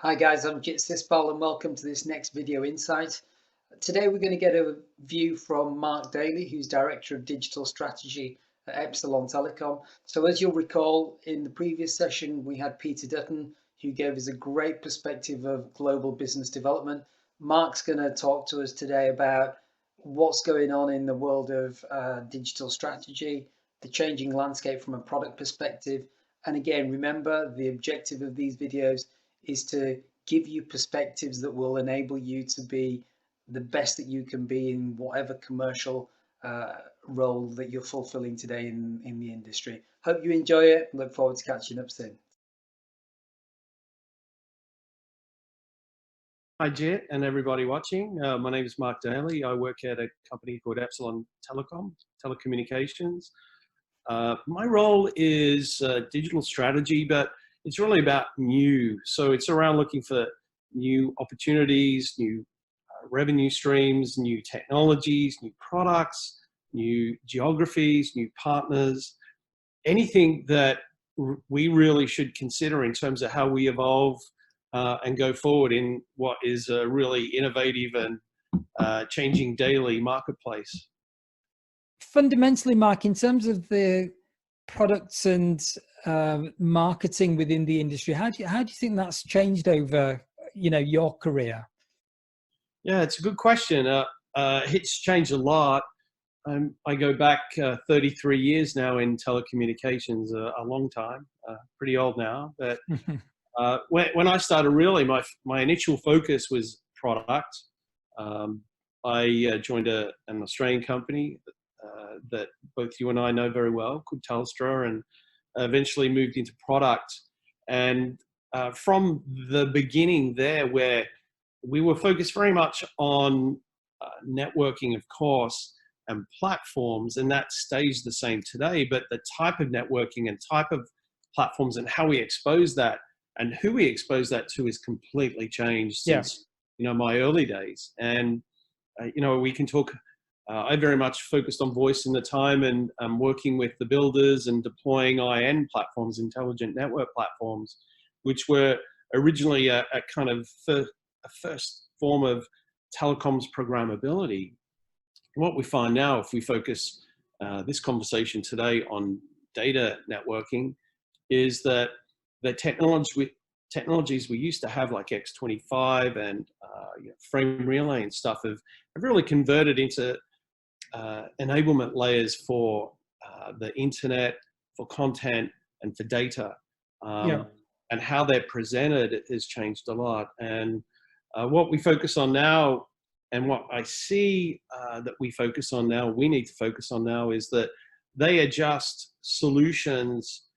Hi guys, I'm Jit Sispal and welcome to this next video insight. Today we're going to get a view from Mark Daley, who's Director of Digital Strategy at Epsilon Telecom. So as you'll recall, in the previous session we had Peter Dutton, who gave us a great perspective of global business development. Mark's going to talk to us today about what's going on in the world of digital strategy, the changing landscape from a product perspective. And again, remember, the objective of these videos is to give you perspectives that will enable you to be the best that you can be in whatever commercial role that you're fulfilling today in the industry. Hope you enjoy it. Look forward to catching up soon. Hi, Jet, and everybody watching. My name is Mark Daley. I work at a company called Epsilon Telecom, telecommunications. My role is digital strategy, but it's really about new. So it's around looking for new opportunities, new revenue streams, new technologies, new products, new geographies, new partners, anything that we really should consider in terms of how we evolve and go forward in what is a really innovative and changing daily marketplace. Fundamentally, Mark, in terms of the products and marketing within the industry, how do you think that's changed over your career? Yeah, it's a good question. It's changed a lot. I go back 33 years now in telecommunications, a long time, pretty old now. But when I started, really, my initial focus was product. I joined an Australian company that both you and I know very well, called Telstra, and eventually moved into product. And from the beginning there, where we were focused very much on networking, of course, and platforms, and that stays the same today, but the type of networking and type of platforms and how we expose that and who we expose that to is completely changed since my early days. And we can talk. I very much focused on voice in the time, and working with the builders and deploying IN platforms, intelligent network platforms, which were originally a kind of a first form of telecoms programmability. What we find now, if we focus this conversation today on data networking, is that the technologies we used to have, like X25 and frame relay and stuff, have really converted into enablement layers for the internet, for content, and for data. And how they're presented has changed a lot. And what we focus on now, and what I see that we focus on now, we need to focus on now, is that they adjust solutions,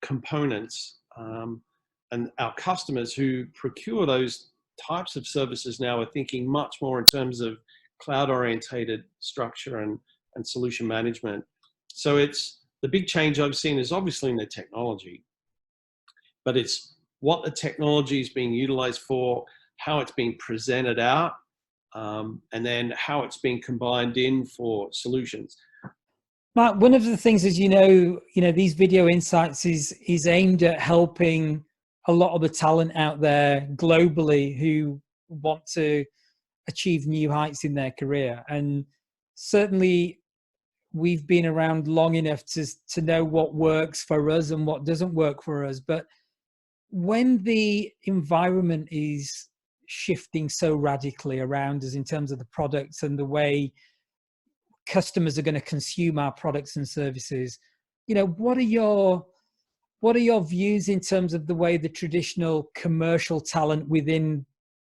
components, and our customers who procure those types of services now are thinking much more in terms of cloud-orientated structure and solution management. So it's the big change I've seen is obviously in the technology, but it's what the technology is being utilized for, how it's being presented out, and then how it's being combined in for solutions. Mark, one of the things, as you know, these video insights is aimed at helping a lot of the talent out there globally who want to achieve new heights in their career. And certainly we've been around long enough to know what works for us and what doesn't work for us. But when the environment is shifting so radically around us in terms of the products and the way customers are going to consume our products and services, what are your views in terms of the way the traditional commercial talent within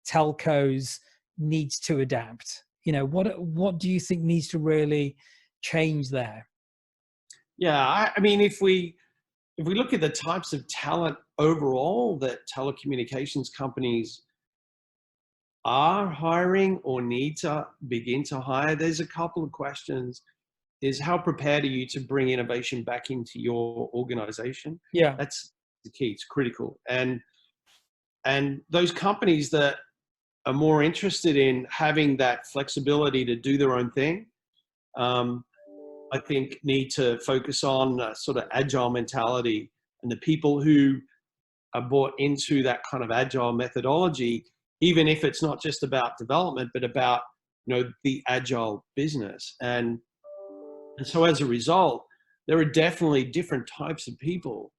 telcos needs to adapt? What do you think needs to really change there? Yeah, I mean, if we look at the types of talent overall that telecommunications companies are hiring or need to begin to hire, there's a couple of questions. Is how prepared are you to bring innovation back into your organization? Yeah, that's the key. It's critical. And those companies that are more interested in having that flexibility to do their own thing, I think need to focus on sort of agile mentality, and the people who are bought into that kind of agile methodology, even if it's not just about development, but about, you know, the agile business. And so as a result, there are definitely different types of people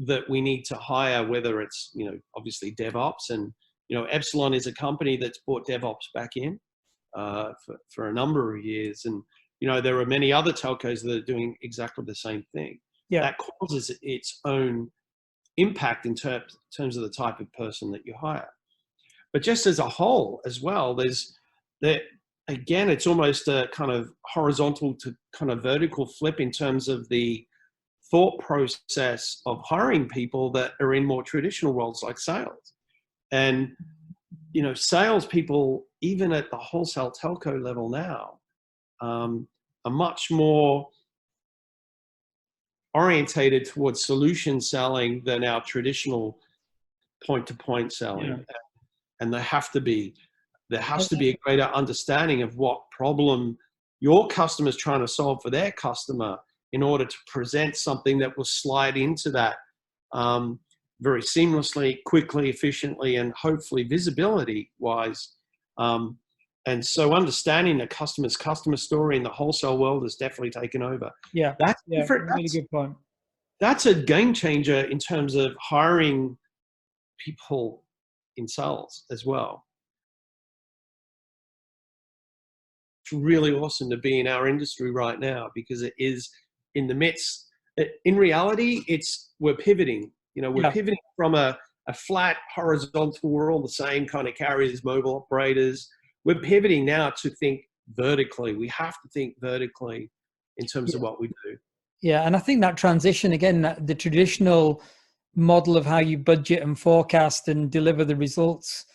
that we need to hire, whether it's, you know, obviously DevOps. And, you know, Epsilon is a company that's brought DevOps back in for a number of years. And, you know, there are many other telcos that are doing exactly the same thing. Yeah. That causes its own impact in terms of the type of person that you hire. But just as a whole as well, again, it's almost a kind of horizontal to kind of vertical flip in terms of the thought process of hiring people that are in more traditional roles like sales. And, you know, salespeople, even at the wholesale telco level now, are much more orientated towards solution selling than our traditional point-to-point selling. Yeah. And there has to be a greater understanding of what problem your customer's trying to solve for their customer in order to present something that will slide into that very seamlessly, quickly, efficiently, and hopefully visibility-wise. And so understanding the customer's customer story in the wholesale world has definitely taken over. Yeah, That's yeah, different. really good point. That's a game changer in terms of hiring people in sales as well. It's really awesome to be in our industry right now because it is in the midst. In reality, we're pivoting. You know, we're pivoting from a flat horizontal, we're all the same kind of carriers, mobile operators. We're pivoting now to think vertically. We have to think vertically in terms of what we do. Yeah, and I think that transition, again, the traditional model of how you budget and forecast and deliver the results,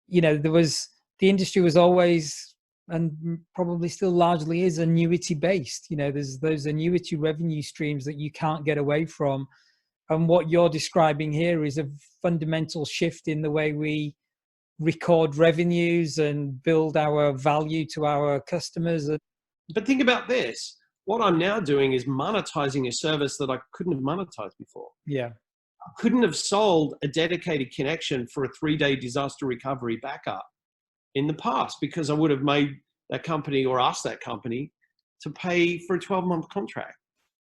you know, the industry was always, and probably still largely is, annuity based. You know, there's those annuity revenue streams that you can't get away from. And what you're describing here is a fundamental shift in the way we record revenues and build our value to our customers. But think about this. What I'm now doing is monetizing a service that I couldn't have monetized before. Yeah. I couldn't have sold a dedicated connection for a 3-day disaster recovery backup in the past because I would have made that company or asked that company to pay for a 12-month contract.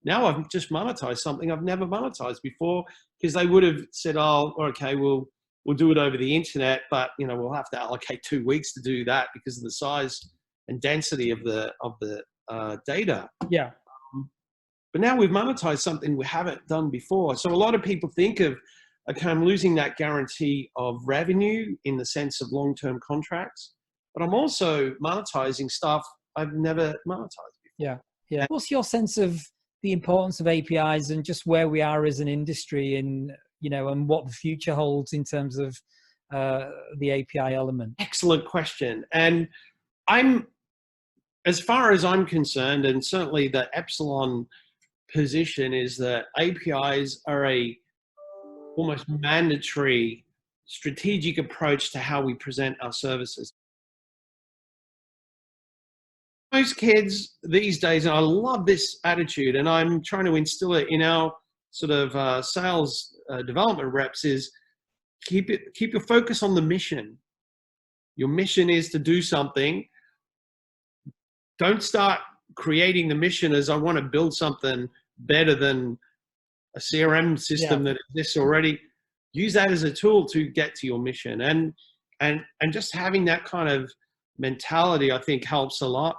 Now I've just monetized something I've never monetized before because they would have said, oh, okay, we'll do it over the internet, but, you know, we'll have to allocate 2 weeks to do that because of the size and density of the data. Yeah. But now we've monetized something we haven't done before. So a lot of people think of, okay, I'm losing that guarantee of revenue in the sense of long-term contracts, but I'm also monetizing stuff I've never monetized before. Yeah. Yeah. What's your sense of the importance of APIs and just where we are as an industry in, you know, and what the future holds in terms of the API element? Excellent question. And as far as I'm concerned, and certainly the Epsilon position is that APIs are a almost mandatory strategic approach to how we present our services. Most kids these days, and I love this attitude, and I'm trying to instill it in our sort of sales development reps, is keep your focus on the mission. Your mission is to do something. Don't start creating the mission as I want to build something better than a CRM system that exists already. Use that as a tool to get to your mission. And just having that kind of mentality, I think, helps a lot.